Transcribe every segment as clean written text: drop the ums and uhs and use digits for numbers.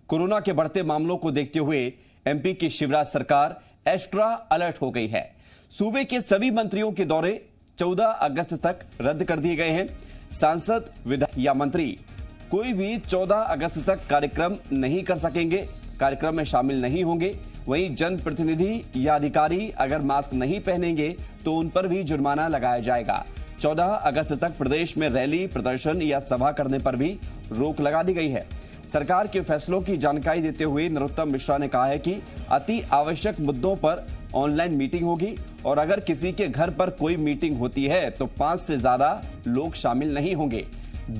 Corona के बढ़ते मामलों को देखते हुए एमपी की शिवराज सरकार एक्स्ट्रा अलर्ट हो गई है। सूबे के सभी मंत्रियों के दौरे 14 अगस्त तक रद्द कर दिए गए हैं। सांसद, विधायक या मंत्री कोई भी 14 अगस्त तक कार्यक्रम नहीं कर सकेंगे, कार्यक्रम में शामिल नहीं होंगे। वहीं जनप्रतिनिधि या अधिकारी अगर मास्क नहीं पहनेंगे तो उन पर भी जुर्माना लगाया जाएगा। 14 अगस्त तक प्रदेश में रैली, प्रदर्शन या सभा करने पर भी रोक लगा दी गई है। सरकार के फैसलों की जानकारी देते हुए नरोत्तम मिश्रा ने कहा है कि अति आवश्यक मुद्दों पर ऑनलाइन मीटिंग होगी और अगर किसी के घर पर कोई मीटिंग होती है तो 5 से ज्यादा लोग शामिल नहीं होंगे।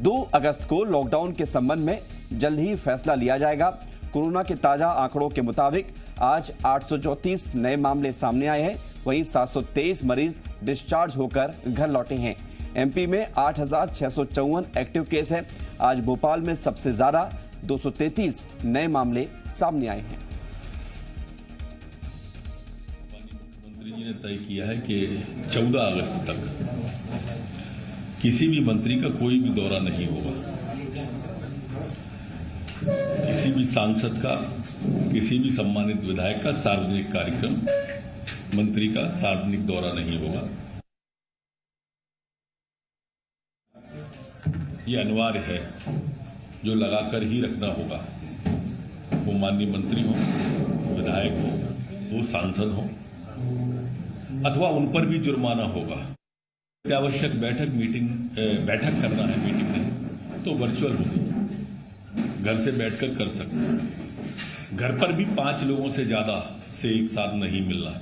2 अगस्त को लॉकडाउन के संबंध में जल्द ही फैसला लिया जाएगा। कोरोना के ताजा आंकड़ों के मुताबिक आज 834 नए मामले सामने आए हैं, वहीं 723 मरीज डिस्चार्ज होकर घर लौटे हैं। एमपी में 8,654 एक्टिव केस हैं। आज भोपाल में सबसे ज्यादा 233 नए मामले सामने आए हैं। मुख्यमंत्री जी ने तय किया है कि 14 अगस्त तक किसी भी मंत्री का कोई भी दौरा नहीं होगा। किसी भी सांसद का, किसी भी सम्मानित विधायक का सार्वजनिक कार्यक्रम, मंत्री का सार्वजनिक दौरा नहीं होगा। यह अनिवार्य है, जो लगाकर ही रखना होगा। वो माननीय मंत्री हो, विधायक हो, वो सांसद हो, अथवा उन पर भी जुर्माना होगा। अत्यावश्यक बैठक करना है, मीटिंग नहीं तो वर्चुअल होगी, घर से बैठकर कर सकते हैं। घर पर भी 5 लोगों से ज्यादा से एक साथ नहीं मिलना।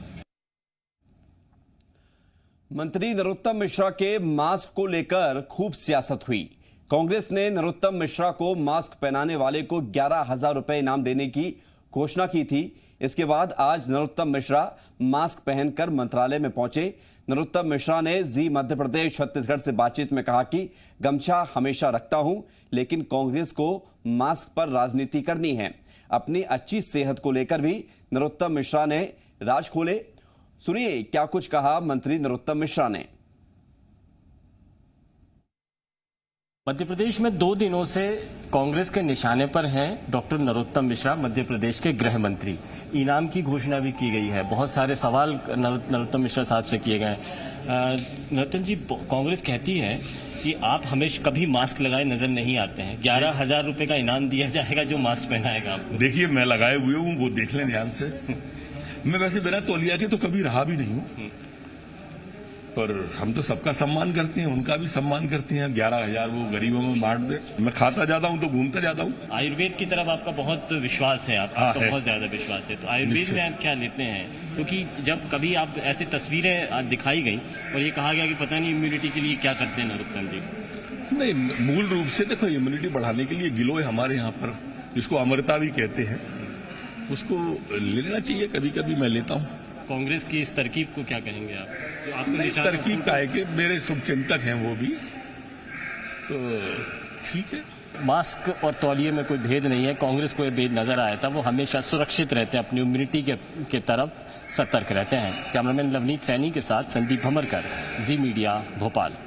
मंत्री नरोत्तम मिश्रा के मास्क को लेकर खूब सियासत हुई। कांग्रेस ने नरोत्तम मिश्रा को मास्क पहनाने वाले को 11,000 रुपए इनाम देने की घोषणा की थी। इसके बाद आज नरोत्तम मिश्रा मास्क पहनकर मंत्रालय में पहुंचे। नरोत्तम मिश्रा ने जी मध्य प्रदेश छत्तीसगढ़ से बातचीत में कहा कि गमछा हमेशा रखता हूं, लेकिन कांग्रेस को मास्क पर राजनीति करनी है। अपनी अच्छी सेहत को लेकर भी नरोत्तम मिश्रा ने राज खोले। सुनिए क्या कुछ कहा मंत्री नरोत्तम मिश्रा ने। मध्य प्रदेश में 2 दिनों से कांग्रेस के निशाने पर हैं डॉक्टर नरोत्तम मिश्रा, मध्य प्रदेश के गृह मंत्री। इनाम की घोषणा भी की गई है। बहुत सारे सवाल नरोत्तम मिश्रा साहब से किए गए। नरोत्तम जी, कांग्रेस कहती है कि आप हमेशा कभी मास्क लगाए नजर नहीं आते हैं। 11,000 रुपए का इनाम दिया जाएगा जो मास्क पहनाएगा आपको। देखिए, मैं लगाए हुए हूँ, वो देख लें ध्यान से। मैं वैसे बिना तौलिया के तो कभी रहा भी नहीं हूँ, पर हम तो सबका सम्मान करते हैं, उनका भी सम्मान करते हैं। 11,000 वो गरीबों में बांट दे। मैं खाता जाता हूँ तो घूमता जाता हूँ। आयुर्वेद की तरफ आपका बहुत विश्वास है, आपका तो बहुत ज्यादा विश्वास है। तो आयुर्वेद में आप क्या लेते हैं? क्योंकि जब कभी आप ऐसी तस्वीरें आज दिखाई गई और ये कहा गया कि पता नहीं इम्यूनिटी के लिए क्या करते हैं नरोत्तम जी। नहीं, मूल रूप से देखो, इम्यूनिटी बढ़ाने के लिए गिलोय हमारे यहाँ पर, जिसको अमृता भी कहते हैं, उसको ले लेना चाहिए। कभी कभी मैं लेता हूँ। कांग्रेस की इस तरकीब को क्या कहेंगे आप? तो नहीं, तरकीब का है कि मेरे शुभचिंतक हैं वो भी, तो ठीक है। मास्क और तौलिए में कोई भेद नहीं है। कांग्रेस को ये भेद नजर आया था। वो हमेशा सुरक्षित रहते हैं, अपनी इम्यूनिटी के तरफ सतर्क रहते हैं। कैमरामैन लवनीत सैनी के साथ संदीप भमरकर, जी मीडिया, भोपाल।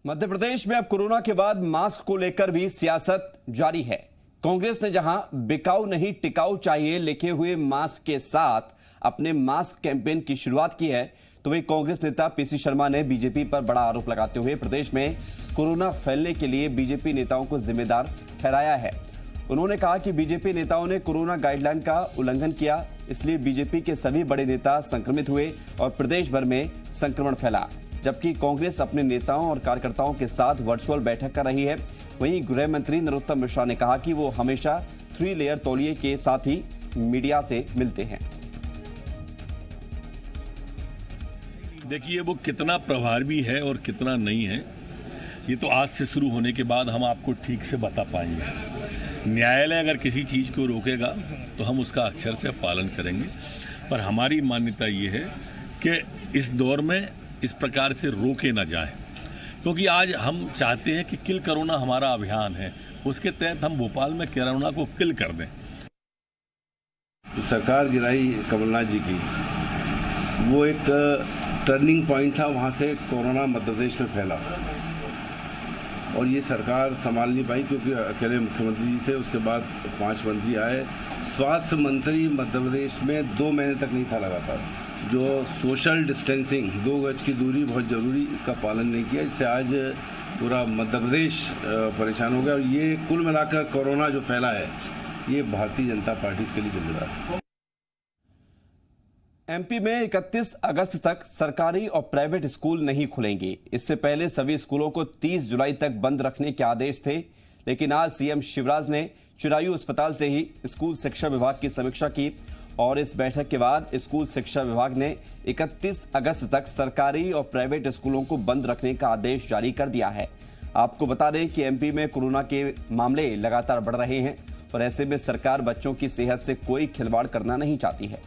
मध्य प्रदेश में अब कोरोना के बाद मास्क को लेकर भी सियासत जारी है। कांग्रेस ने जहां बिकाऊ नहीं टिकाऊ चाहिए लिखे हुए मास्क के साथ अपने मास्क कैंपेन की शुरुआत की है, तो वहीं कांग्रेस नेता पीसी शर्मा ने बीजेपी पर बड़ा आरोप लगाते हुए प्रदेश में कोरोना फैलने के लिए बीजेपी नेताओं को जिम्मेदार ठहराया है। उन्होंने कहा कि बीजेपी नेताओं ने कोरोना गाइडलाइन का उल्लंघन किया, इसलिए बीजेपी के सभी बड़े नेता संक्रमित हुए और प्रदेश भर में संक्रमण फैला। जबकि कांग्रेस अपने नेताओं और कार्यकर्ताओं के साथ वर्चुअल बैठक कर रही है। वहीं गृह मंत्री नरोत्तम मिश्रा ने कहा कि वो हमेशा 3 लेयर तौलिए के साथ ही मीडिया से मिलते हैं। देखिए, वो कितना प्रभावी है और कितना नहीं है, ये तो आज से शुरू होने के बाद हम आपको ठीक से बता पाएंगे। न्यायालय अगर किसी चीज को रोकेगा तो हम उसका अक्षर से पालन करेंगे, पर हमारी मान्यता ये है कि इस दौर में इस प्रकार से रोके ना जाए, क्योंकि आज हम चाहते हैं कि किल कोरोना हमारा अभियान है, उसके तहत हम भोपाल में कोरोना को किल कर दें। तो सरकार गिराई कमलनाथ जी की, वो एक टर्निंग पॉइंट था। वहाँ से कोरोना मध्य प्रदेश में फैला। और ये सरकार संभाल नहीं पाई क्योंकि अकेले मुख्यमंत्री जी थे, उसके बाद 5 मंत्री आए। स्वास्थ्य मंत्री मध्य प्रदेश में 2 महीने तक नहीं था लगातार। जो सोशल डिस्टेंसिंग 2 गज की दूरी बहुत ज़रूरी, इसका पालन नहीं किया, इससे आज पूरा मध्य प्रदेश परेशान हो गया। और ये कुल मिलाकर कोरोना जो फैला है ये भारतीय जनता पार्टी इसके लिए जिम्मेदार है। एमपी में 31 अगस्त तक सरकारी और प्राइवेट स्कूल नहीं खुलेंगे। इससे पहले सभी स्कूलों को 30 जुलाई तक बंद रखने के आदेश थे, लेकिन आज सीएम शिवराज ने चिरायू अस्पताल से ही स्कूल शिक्षा विभाग की समीक्षा की और इस बैठक के बाद स्कूल शिक्षा विभाग ने 31 अगस्त तक सरकारी और प्राइवेट स्कूलों को बंद रखने का आदेश जारी कर दिया है। आपको बता दें कि एमपी में कोरोना के मामले लगातार बढ़ रहे हैं और ऐसे में सरकार बच्चों की सेहत से कोई खिलवाड़ करना नहीं चाहती है।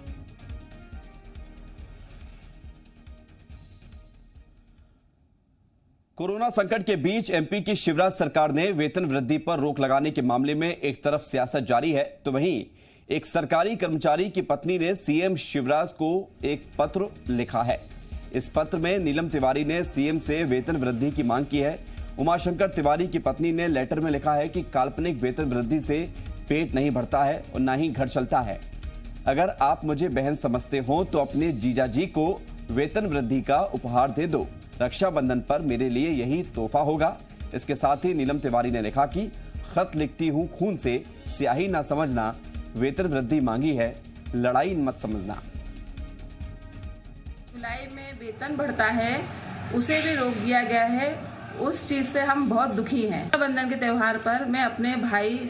कोरोना संकट के बीच एमपी की शिवराज सरकार ने वेतन वृद्धि पर रोक लगाने के मामले में एक तरफ सियासत जारी है तो वहीं एक सरकारी कर्मचारी की पत्नी ने सीएम शिवराज को एक पत्र लिखा है। इस पत्र में नीलम तिवारी ने सीएम से वेतन वृद्धि की मांग की है। उमाशंकर तिवारी की पत्नी ने लेटर में लिखा है कि काल्पनिक वेतन वृद्धि से पेट नहीं भरता है और न ही घर चलता है। अगर आप मुझे बहन समझते हो तो अपने जीजाजी को वेतन वृद्धि का उपहार दे दो। रक्षाबंधन पर मेरे लिए यही तोहफा होगा। इसके साथ ही नीलम तिवारी ने लिखा कि खत लिखती हूं खून से, स्याही ना समझना, वेतन वृद्धि मांगी है, लड़ाई मत समझना। जुलाई में वेतन बढ़ता है उसे भी रोक दिया गया है, उस चीज से हम बहुत दुखी हैं। रक्षाबंधन के त्यौहार पर मैं अपने भाई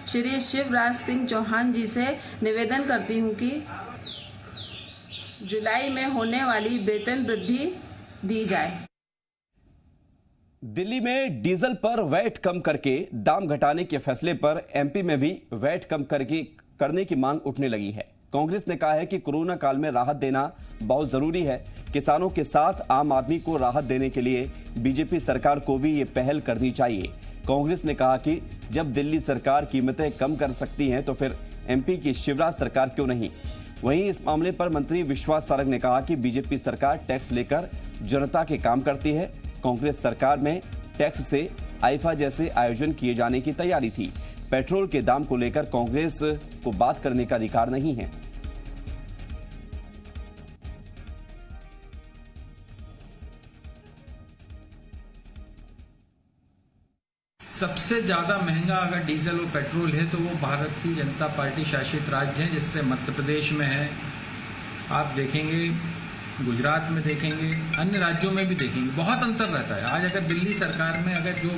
श्री शिवराज सिंह चौहान जी से निवेदन करती हूं कि जुलाई में होने वाली वेतन वृद्धि दी जाए। दिल्ली में डीजल पर वैट कम करके दाम घटाने के फैसले पर एमपी में भी वैट कम करने की मांग उठने लगी है। कांग्रेस ने कहा है कि कोरोना काल में राहत देना बहुत जरूरी है। किसानों के साथ आम आदमी को राहत देने के लिए बीजेपी सरकार को भी ये पहल करनी चाहिए। कांग्रेस ने कहा कि जब दिल्ली सरकार कीमतें कम कर सकती है तो फिर एमपी की शिवराज सरकार क्यों नहीं। वहीं इस मामले पर मंत्री विश्वास सारंग ने कहा कि बीजेपी सरकार टैक्स लेकर जनता के काम करती है। कांग्रेस सरकार में टैक्स से आईफा जैसे आयोजन किए जाने की तैयारी थी। पेट्रोल के दाम को लेकर कांग्रेस को बात करने का अधिकार नहीं है। सबसे ज़्यादा महंगा अगर डीजल और पेट्रोल है तो वो भारतीय जनता पार्टी शासित राज्य हैं, जिससे मध्य प्रदेश में है। आप देखेंगे गुजरात में, देखेंगे अन्य राज्यों में भी देखेंगे, बहुत अंतर रहता है। आज अगर दिल्ली सरकार में अगर जो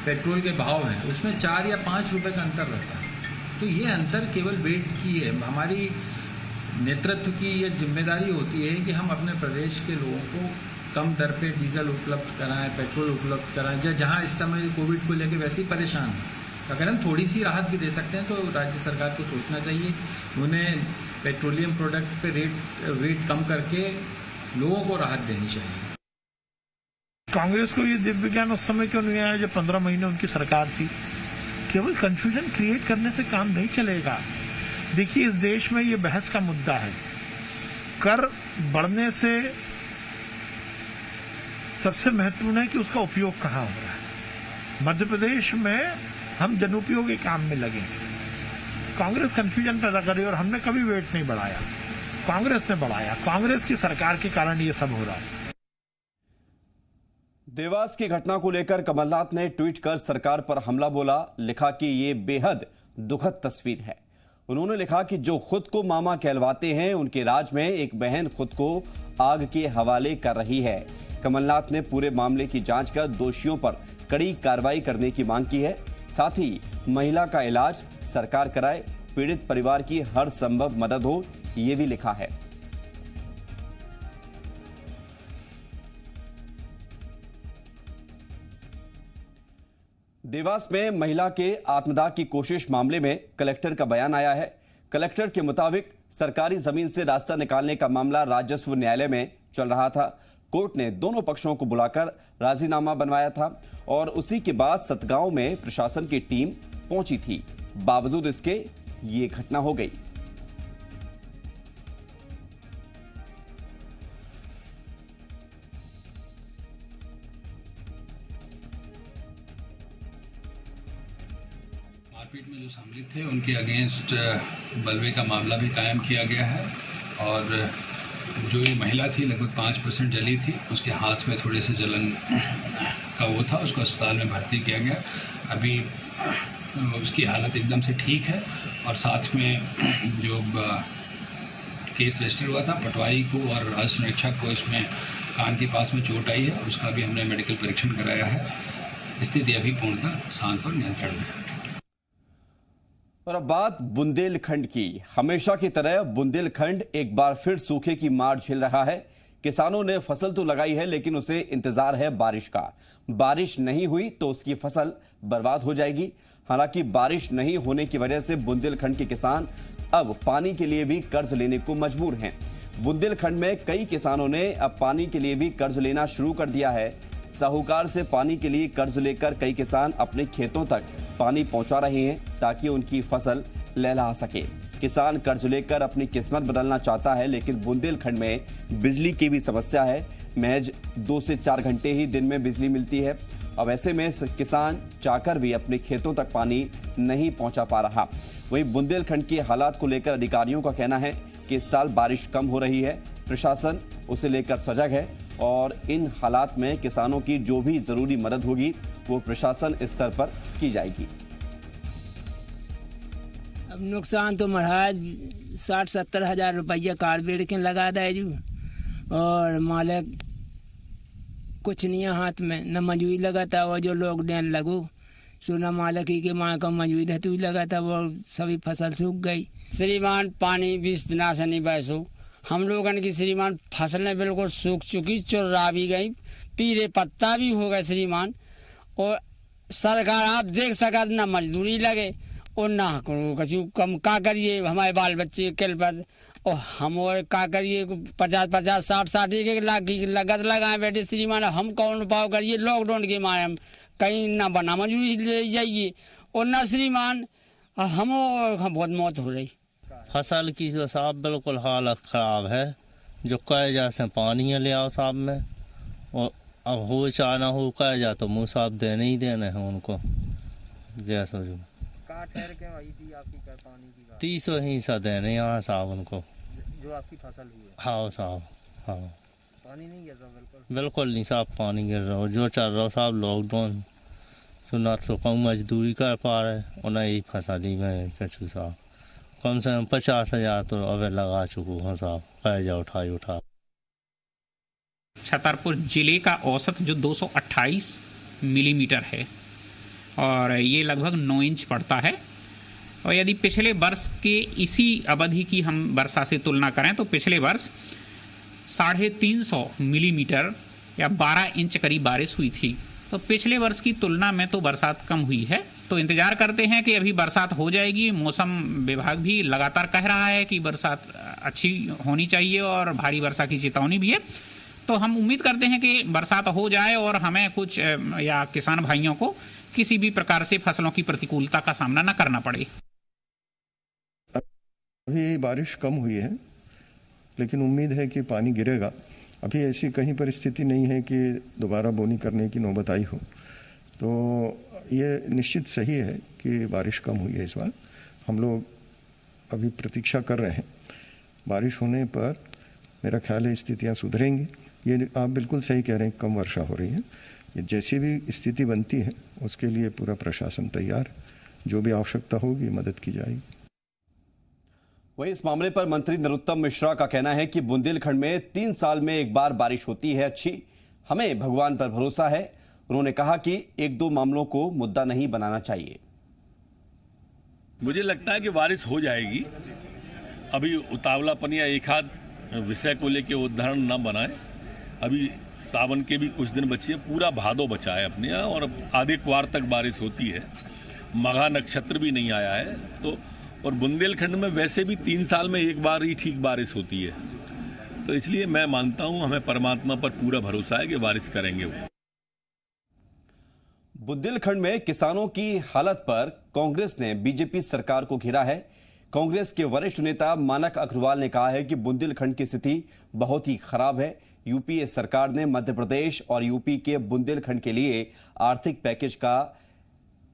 पेट्रोल के भाव हैं उसमें 4 या 5 रुपए का अंतर रहता है। तो ये अंतर केवल वेट की है। हमारी नेतृत्व की ये जिम्मेदारी होती है कि हम अपने प्रदेश के लोगों को कम दर पे डीजल उपलब्ध कराएं, पेट्रोल उपलब्ध कराएं। जहां इस समय कोविड को लेकर वैसे ही परेशान हैं, तो अगर हम थोड़ी सी राहत भी दे सकते हैं तो राज्य सरकार को सोचना चाहिए। उन्हें पेट्रोलियम प्रोडक्ट पे वेट कम करके लोगों को राहत देनी चाहिए। कांग्रेस को ये दिव्य ज्ञान उस समय क्यों नहीं आया जब 15 महीने उनकी सरकार थी। केवल कंफ्यूजन क्रिएट करने से काम नहीं चलेगा। देखिए, इस देश में ये बहस का मुद्दा है। कर बढ़ने से सबसे महत्वपूर्ण है कि उसका उपयोग कहाँ हो रहा है। मध्य प्रदेश में हम जनोपयोगी काम में लगे। कांग्रेस कंफ्यूजन पैदा करी और हमने कभी वेट नहीं बढ़ाया, कांग्रेस ने बढ़ाया। कांग्रेस की सरकार के कारण ये सब हो रहा है। देवास की घटना को लेकर कमलनाथ ने ट्वीट कर सरकार पर हमला बोला। लिखा कि ये बेहद दुखद तस्वीर है। उन्होंने लिखा कि जो खुद को मामा कहलवाते हैं उनके राज में एक बहन खुद को आग के हवाले कर रही है। कमलनाथ ने पूरे मामले की जांच कर दोषियों पर कड़ी कार्रवाई करने की मांग की है। साथ ही महिला का इलाज सरकार कराए, पीड़ित परिवार की हर संभव मदद हो, ये भी लिखा है। देवास में महिला के आत्मदाह की कोशिश मामले में कलेक्टर का बयान आया है। कलेक्टर के मुताबिक सरकारी जमीन से रास्ता निकालने का मामला राजस्व न्यायालय में चल रहा था। कोर्ट ने दोनों पक्षों को बुलाकर राजीनामा बनवाया था और उसी के बाद सतगांव में प्रशासन की टीम पहुंची थी। बावजूद इसके ये घटना हो गई। जो सम्मिलित थे उनके अगेंस्ट बलवे का मामला भी कायम किया गया है और जो ये महिला थी लगभग 5% जली थी, उसके हाथ में थोड़े से जलन का वो था, उसको अस्पताल में भर्ती किया गया। अभी उसकी हालत एकदम से ठीक है और साथ में जो केस रजिस्टर हुआ था पटवारी को और राजस्व निरीक्षक को इसमें कान के पास में चोट आई है, उसका भी हमने मेडिकल परीक्षण कराया है। स्थिति अभी पूर्णतः शांत और नियंत्रण में है। और अब बात बुंदेलखंड की। हमेशा की तरह बुंदेलखंड एक बार फिर सूखे की मार झेल रहा है। किसानों ने फसल तो लगाई है लेकिन उसे इंतजार है बारिश का। बारिश नहीं हुई तो उसकी फसल बर्बाद हो जाएगी। हालांकि बारिश नहीं होने की वजह से बुंदेलखंड के किसान अब पानी के लिए भी कर्ज लेने को मजबूर हैं। बुंदेलखंड में कई किसानों ने अब पानी के लिए भी कर्ज लेना शुरू कर दिया है। साहूकार से पानी के लिए कर्ज लेकर कई किसान अपने खेतों तक पानी पहुंचा रहे हैं ताकि उनकी फसल लहलहा सके। किसान कर्ज लेकर अपनी किस्मत बदलना चाहता है लेकिन बुंदेलखंड में बिजली की भी समस्या है। महज 2 से 4 घंटे ही दिन में बिजली मिलती है। अब ऐसे में किसान चाहकर भी अपने खेतों तक पानी नहीं पहुंचा पा रहा। वहीं बुंदेलखंड के हालात को लेकर अधिकारियों का कहना है कि इस साल बारिश कम हो रही है। प्रशासन उसे लेकर सजग है और इन हालात में किसानों की जो भी जरूरी मदद होगी वो प्रशासन स्तर पर की जाएगी। अब नुकसान तो महाराज 60-70 हज़ार रुपया कार्बेड के लगा दे जू और मालिक कुछ नहीं है हाथ में, न मजूरी लगाता वो जो लोग देन लगो सो न मालिक ही के माँ का मजूरी है तो लगाता वो सभी फसल सूख गई। श्रीमान पानी 20 दिना से नहीं बैसो, हम लोगन की श्रीमान फसलें बिल्कुल सूख चुकी, चुर्रा भी गई, पीले पत्ता भी हो गए श्रीमान। और सरकार आप देख सकत ना मजदूरी लगे और ना कछु कम का करिए हमारे बाल बच्चे किल पर और हम और का करिए 50-50 60-60 एक लाख की लागत लगाए बैठे श्रीमान। हम कौन उपाय करिए, लॉकडाउन के मारे हम कहीं ना बना मजदूरी ले जाइए और ना श्रीमान हम बहुत मौत हो रही। फसल की तो साहब बिल्कुल हालत ख़राब है। जो कह जा से पानी ले आओ साहब में और अब हो चाहे ना हो कह जा तो मुँह साहब देने ही देने हैं उनको। जैसा जो ठहर के वही थी आपकी पानी की 300 हिस्सा देने यहाँ साहब उनको जो आपकी फसल हुई है। हाँ साहब हाँ पानी नहीं गिर रहा बिल्कुल नहीं साहब पानी गिर रहा। जो चल रहा साहब लॉकडाउन तो ना तो कम मजदूरी कर पा रहे और ना ही फसली में कछु साहब कम से कम 50,000 तो अब लगा चुकू हूँ साहब। कर्जा उठा छतरपुर जिले का औसत जो 228 मिलीमीटर है और ये लगभग 9 इंच पड़ता है। और यदि पिछले वर्ष के इसी अवधि की हम वर्षा से तुलना करें तो पिछले वर्ष 350 मिलीमीटर या 12 इंच करीब बारिश हुई थी। तो पिछले वर्ष की तुलना में तो बरसात कम हुई है। तो इंतजार करते हैं कि अभी बरसात हो जाएगी। मौसम विभाग भी लगातार कह रहा है कि बरसात अच्छी होनी चाहिए और भारी वर्षा की चेतावनी भी है। तो हम उम्मीद करते हैं कि बरसात हो जाए और हमें कुछ या किसान भाइयों को किसी भी प्रकार से फसलों की प्रतिकूलता का सामना न करना पड़े। अभी बारिश कम हुई है लेकिन उम्मीद है कि पानी गिरेगा। अभी ऐसी कहीं पर स्थिति नहीं है कि दोबारा बोनी करने की नौबत आई हो। तो ये निश्चित सही है कि बारिश कम हुई है इस बार। हम लोग अभी प्रतीक्षा कर रहे हैं। बारिश होने पर मेरा ख्याल है स्थितियाँ सुधरेंगी। ये आप बिल्कुल सही कह रहे हैं, कम वर्षा हो रही है। ये जैसी भी स्थिति बनती है उसके लिए पूरा प्रशासन तैयार है। जो भी आवश्यकता होगी मदद की जाएगी। वहीं इस मामले पर मंत्री नरोत्तम मिश्रा का कहना है कि बुंदेलखंड में 3 साल में एक बार बारिश होती है अच्छी। हमें भगवान पर भरोसा है। उन्होंने कहा कि 1-2 मामलों को मुद्दा नहीं बनाना चाहिए। मुझे लगता है कि बारिश हो जाएगी। अभी उतावलापन या एक आध विषय को लेकर उदाहरण न बनाए। अभी सावन के भी कुछ दिन बचे हैं, पूरा भादो बचा है अपने यहाँ और आधे क्वार तक बारिश होती है। मघा नक्षत्र भी नहीं आया है तो और बुंदेलखंड में वैसे भी 3 साल में एक बार ही ठीक बारिश होती है। तो इसलिए मैं मानता हूं हमें परमात्मा पर पूरा भरोसा है कि बारिश करेंगे। बुंदेलखंड में किसानों की हालत पर कांग्रेस ने बीजेपी सरकार को घेरा है। कांग्रेस के वरिष्ठ नेता मानक अग्रवाल ने कहा है कि बुंदेलखंड की स्थिति बहुत ही खराब है। यूपीए सरकार ने मध्य प्रदेश और यूपी के बुंदेलखंड के लिए आर्थिक पैकेज का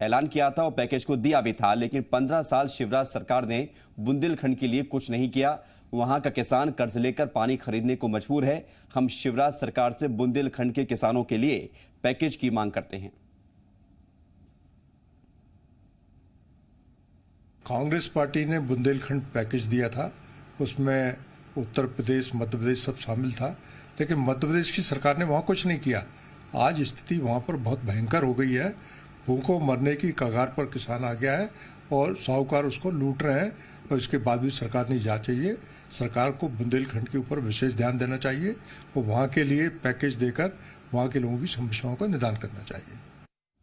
ऐलान किया था और पैकेज को दिया भी था, लेकिन 15 साल शिवराज सरकार ने बुंदेलखंड के लिए कुछ नहीं किया। वहां का किसान कर्ज लेकर पानी खरीदने को मजबूर है। हम शिवराज सरकार से बुंदेलखंड के किसानों के लिए पैकेज की मांग करते हैं। कांग्रेस पार्टी ने बुंदेलखंड पैकेज दिया था, उसमें उत्तर प्रदेश, मध्य प्रदेश सब शामिल था, लेकिन मध्य प्रदेश की सरकार ने वहाँ कुछ नहीं किया। आज स्थिति वहाँ पर बहुत भयंकर हो गई है। भूखों मरने की कगार पर किसान आ गया है और साहूकार उसको लूट रहे हैं, और इसके बाद भी सरकार नहीं जा चाहिए। सरकार को बुंदेलखंड के ऊपर विशेष ध्यान देना चाहिए और वहाँ के लिए पैकेज देकर वहाँ के लोगों की समस्याओं का निदान करना चाहिए।